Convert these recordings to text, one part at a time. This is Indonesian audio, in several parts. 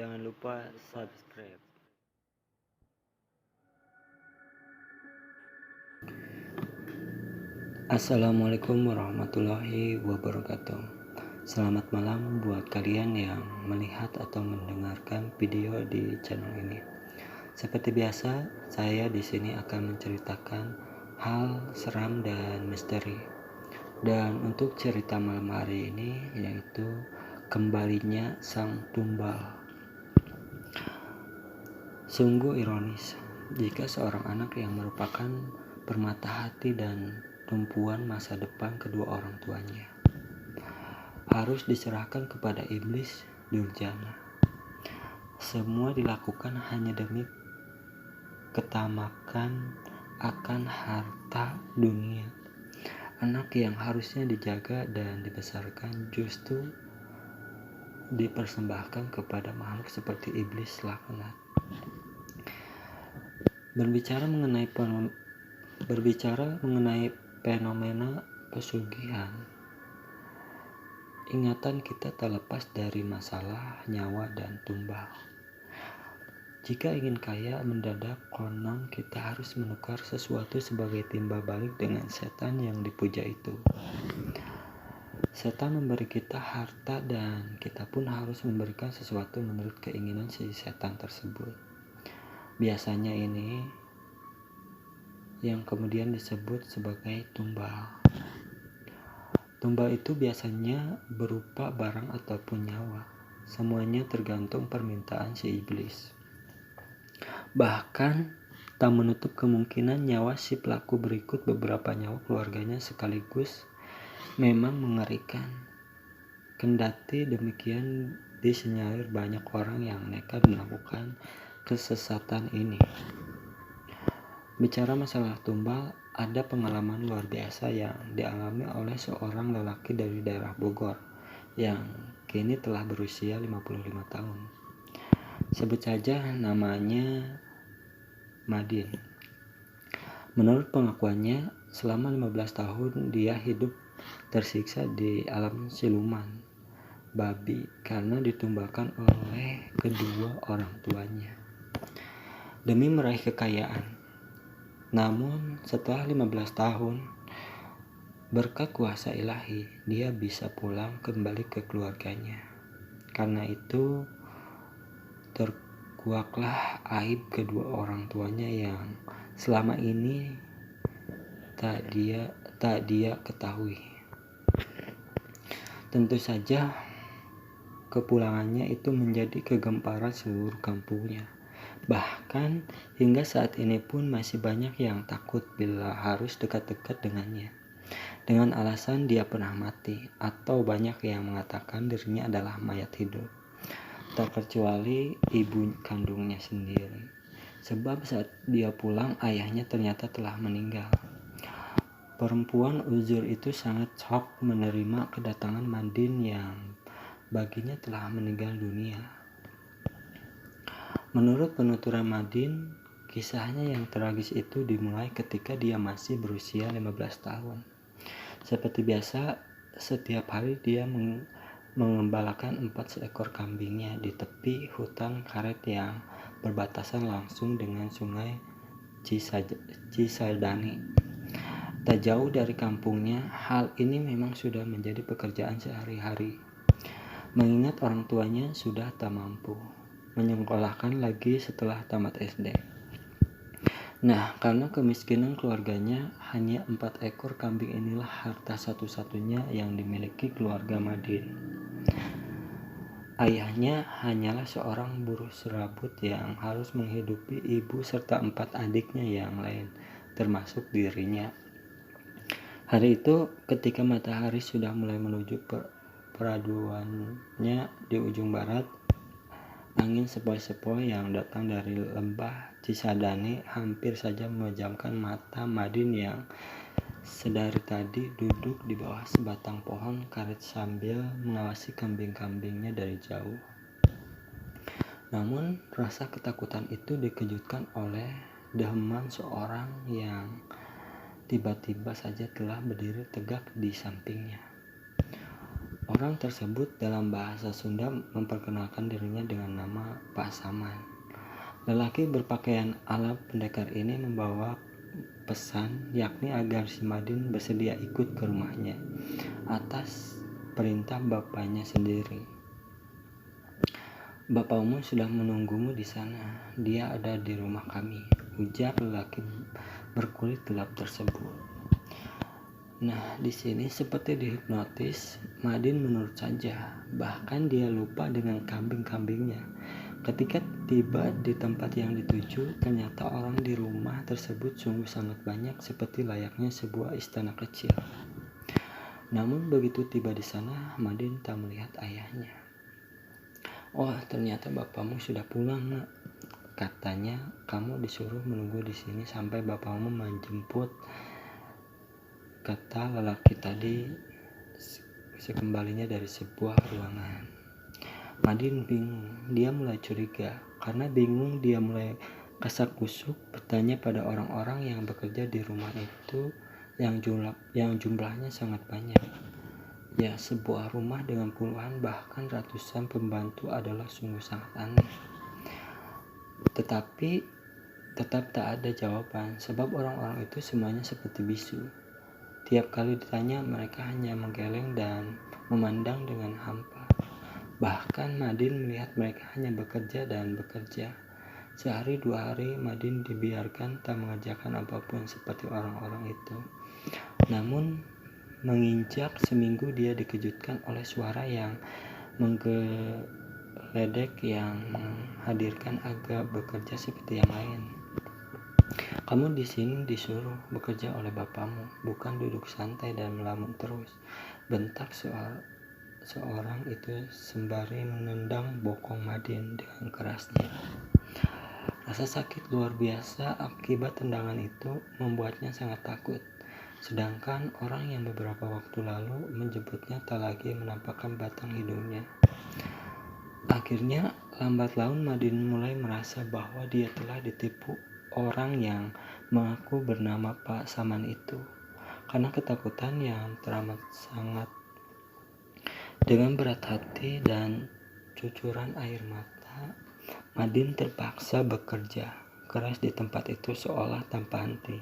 Jangan lupa subscribe. Assalamualaikum warahmatullahi wabarakatuh. Selamat malam buat kalian yang melihat atau mendengarkan video di channel ini. Seperti biasa, saya di sini akan menceritakan hal seram dan misteri. Dan untuk cerita malam hari ini yaitu kembalinya sang tumbal. Sungguh ironis jika seorang anak yang merupakan permata hati dan tumpuan masa depan kedua orang tuanya harus diserahkan kepada iblis durjana. Semua dilakukan hanya demi ketamakan akan harta dunia. Anak yang harusnya dijaga dan dibesarkan justru dipersembahkan kepada makhluk seperti iblis laknat. Berbicara mengenai fenomena pesugihan, ingatan kita tak lepas dari masalah nyawa dan tumbal. Jika ingin kaya mendadak, konon kita harus menukar sesuatu sebagai timbal balik dengan setan yang dipuja itu. Setan memberi kita harta dan kita pun harus memberikan sesuatu menurut keinginan si setan tersebut. Biasanya ini yang kemudian disebut sebagai tumbal. Tumbal itu biasanya berupa barang ataupun nyawa. Semuanya tergantung permintaan si iblis. Bahkan tak menutup kemungkinan nyawa si pelaku berikut beberapa nyawa keluarganya sekaligus. Memang mengerikan. Kendati demikian, disinyalir banyak orang yang nekat melakukan kesesatan ini. Bicara masalah tumbal, ada pengalaman luar biasa yang dialami oleh seorang lelaki dari daerah Bogor yang kini telah berusia 55 tahun. Sebut saja namanya Madin. Menurut pengakuannya, selama 15 tahun dia hidup tersiksa di alam siluman babi karena ditumbalkan oleh kedua orang tuanya demi meraih kekayaan. Namun setelah 15 tahun, berkat kuasa ilahi, dia bisa pulang kembali ke keluarganya. Karena itu terkuaklah aib kedua orang tuanya yang selama ini tak dia ketahui. Tentu saja kepulangannya itu menjadi kegemparan seluruh kampungnya. Bahkan hingga saat ini pun masih banyak yang takut bila harus dekat-dekat dengannya, dengan alasan dia pernah mati, atau banyak yang mengatakan dirinya adalah mayat hidup. Tak terkecuali ibu kandungnya sendiri, sebab saat dia pulang ayahnya ternyata telah meninggal. Perempuan uzur itu sangat shock menerima kedatangan Madin yang baginya telah meninggal dunia. Menurut penuturan Madin, kisahnya yang tragis itu dimulai ketika dia masih berusia 15 tahun. Seperti biasa, setiap hari dia mengembalakan 4 seekor kambingnya di tepi hutan karet yang berbatasan langsung dengan sungai Cisadane. Tak jauh dari kampungnya, hal ini memang sudah menjadi pekerjaan sehari-hari. Mengingat orang tuanya sudah tak mampu menyekolahkan lagi setelah tamat SD. Nah, karena kemiskinan keluarganya, hanya 4 ekor kambing inilah harta satu-satunya yang dimiliki keluarga Madin. Ayahnya hanyalah seorang buruh serabut yang harus menghidupi ibu serta 4 adiknya yang lain, termasuk dirinya. Hari itu, ketika matahari sudah mulai menuju peraduannya di ujung barat, angin sepoi-sepoi yang datang dari lembah Cisadane hampir saja memejamkan mata Madin yang sedari tadi duduk di bawah sebatang pohon karet sambil mengawasi kambing-kambingnya dari jauh. Namun, rasa ketakutan itu dikejutkan oleh deheman seorang yang tiba-tiba saja telah berdiri tegak di sampingnya. Orang tersebut dalam bahasa Sunda memperkenalkan dirinya dengan nama Pak Saman. Lelaki berpakaian ala pendekar ini membawa pesan, yakni agar si Madin bersedia ikut ke rumahnya atas perintah bapaknya sendiri. "Bapakmu sudah menunggumu di sana. Dia ada di rumah kami," ujar lelaki berkulit gelap tersebut. Nah, di sini seperti dihipnotis, Madin menurut saja. Bahkan dia lupa dengan kambing-kambingnya. Ketika tiba di tempat yang dituju, ternyata orang di rumah tersebut sungguh sangat banyak, seperti layaknya sebuah istana kecil. Namun begitu tiba di sana, Madin tak melihat ayahnya. "Oh, ternyata bapakmu sudah pulang, Nak. Katanya kamu disuruh menunggu di sini sampai bapakmu menjemput," kata lelaki tadi sekembalinya dari sebuah ruangan. Madin bingung, dia mulai curiga. Karena bingung, dia mulai kasak-kusuk bertanya pada orang-orang yang bekerja di rumah itu yang jumlahnya sangat banyak. Ya, sebuah rumah dengan puluhan bahkan ratusan pembantu adalah sungguh sangat aneh. Tetapi tetap tak ada jawaban, sebab orang-orang itu semuanya seperti bisu. Tiap kali ditanya, mereka hanya menggeleng dan memandang dengan hampa. Bahkan Madin melihat mereka hanya bekerja dan bekerja. Sehari dua hari Madin dibiarkan tak mengerjakan apapun seperti orang-orang itu. Namun menginjak seminggu dia dikejutkan oleh suara yang menggeledek yang menghadirkan agak bekerja seperti yang lain. "Kamu di sini disuruh bekerja oleh bapakmu, bukan duduk santai dan melamun terus," bentak seorang itu sembari menendang bokong Madin dengan kerasnya. Rasa sakit luar biasa akibat tendangan itu membuatnya sangat takut. Sedangkan orang yang beberapa waktu lalu menjemputnya tak lagi menampakkan batang hidungnya. Akhirnya lambat laun Madin mulai merasa bahwa dia telah ditipu orang yang mengaku bernama Pak Saman itu. Karena ketakutan yang teramat sangat, dengan berat hati dan cucuran air mata, Madin terpaksa bekerja keras di tempat itu seolah tanpa henti.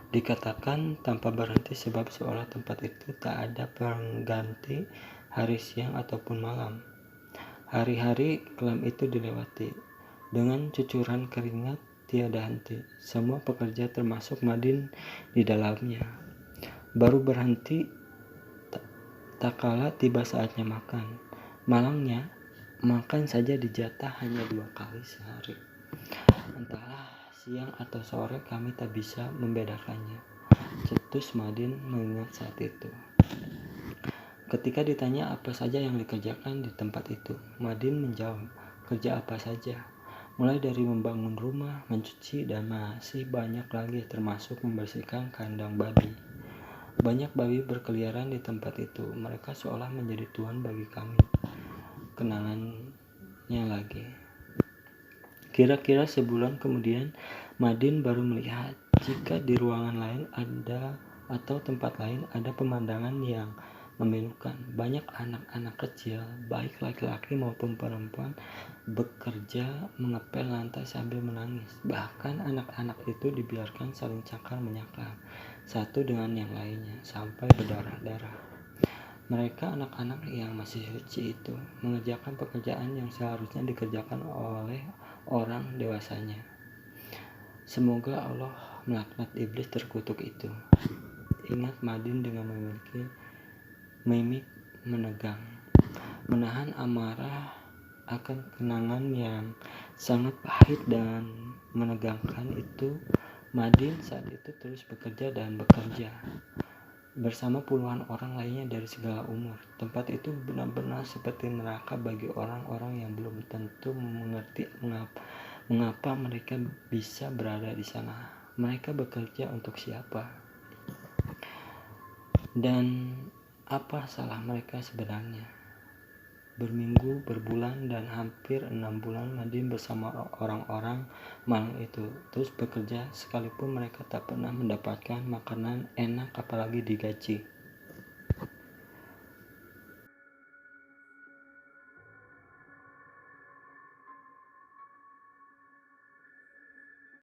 Dikatakan tanpa berhenti sebab seolah tempat itu tak ada pengganti hari siang ataupun malam. Hari-hari kelam itu dilewati dengan cucuran keringat tiada henti. Semua pekerja termasuk Madin di dalamnya baru berhenti tak kala tiba saatnya makan. Malangnya, makan saja dijatah hanya 2 kali sehari. Entahlah siang atau sore, kami tak bisa membedakannya, cetus Madin mengingat saat itu. Ketika ditanya apa saja yang dikerjakan di tempat itu, Madin menjawab, "Kerja apa saja, mulai dari membangun rumah, mencuci, dan masih banyak lagi, termasuk membersihkan kandang babi. Banyak babi berkeliaran di tempat itu. Mereka seolah menjadi tuan bagi kami." Kenangannya lagi. Kira-kira sebulan kemudian, Madin baru melihat jika di ruangan lain ada atau tempat lain ada pemandangan yang memilukan. Banyak anak-anak kecil, baik laki-laki maupun perempuan, bekerja mengepel lantai sambil menangis. Bahkan anak-anak itu dibiarkan saling cakar menyakar satu dengan yang lainnya sampai berdarah-darah. Mereka, anak-anak yang masih suci itu, mengerjakan pekerjaan yang seharusnya dikerjakan oleh orang dewasanya. Semoga Allah melaknat iblis terkutuk itu, ingat Madin dengan memiliki mimik menegang, menahan amarah akan kenangan yang sangat pahit dan menegangkan itu. Madin saat itu terus bekerja dan bekerja bersama puluhan orang lainnya dari segala umur. Tempat itu benar-benar seperti neraka bagi orang-orang yang belum tentu mengerti mengapa mereka bisa berada di sana. Mereka bekerja untuk siapa? Dan apa salah mereka sebenarnya? Berminggu, berbulan, dan hampir 6 bulan Madin bersama orang-orang malang itu terus bekerja, sekalipun mereka tak pernah mendapatkan makanan enak apalagi digaji.